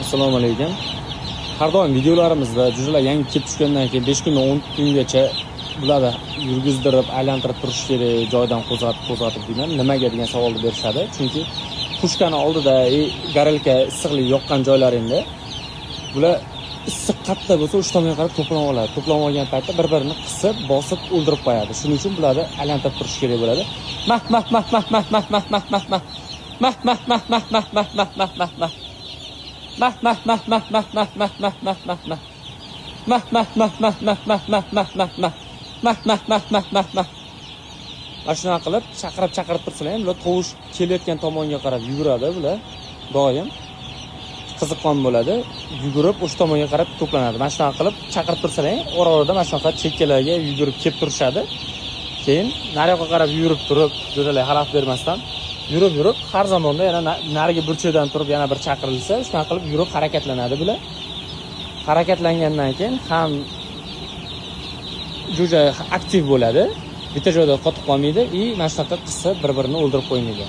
Assalomu alaykum. Har doim videolarimizda jo'jalar yangi kelib tushgandan keyin 5 kundan 10 kungacha bularni yurgizdirib, aylantirib turish kerak, joydan qo'zg'atib deyman. Nimaga degan savolni berishadi. Chunki pushkani oldida garelka issiqlik yoqqan joylaringda bular issiq qattiq bo'lsa, uch tomonga qarab to'planib oladi. To'planib olgan paytda bir-birini qisib, bosib o'ldirib qo'yadi. Shuning uchun bularni aylantirib turish kerak bo'ladi. Mana qilib chaqirib tursalar ham bular tovush kelayotgan tomonga qarab yuguradi bular. Doim qiziqqon bo'ladi. Yugurib o'sha tomonga qarab to'planadi. Mana shunaqa qilib chaqirib tursalar ham ora-orada mana shunaqa chekkalarga yugurib kelib turishadi. Keyin nariyoqqa qarab yurib turib, jo'jalar xalaqit bermasdan yurib har zamonda yana narigi burchakdan turib yana bir chaqirilsa, shunaqa qilib yurib harakatlanadi bular. Harakatlangandan keyin ham jo'ja aktiv bo'ladi. Bitta joyda qotib qolmaydi, mana shunaqa qisib bir-birini o'ldirib qo'ymaydi.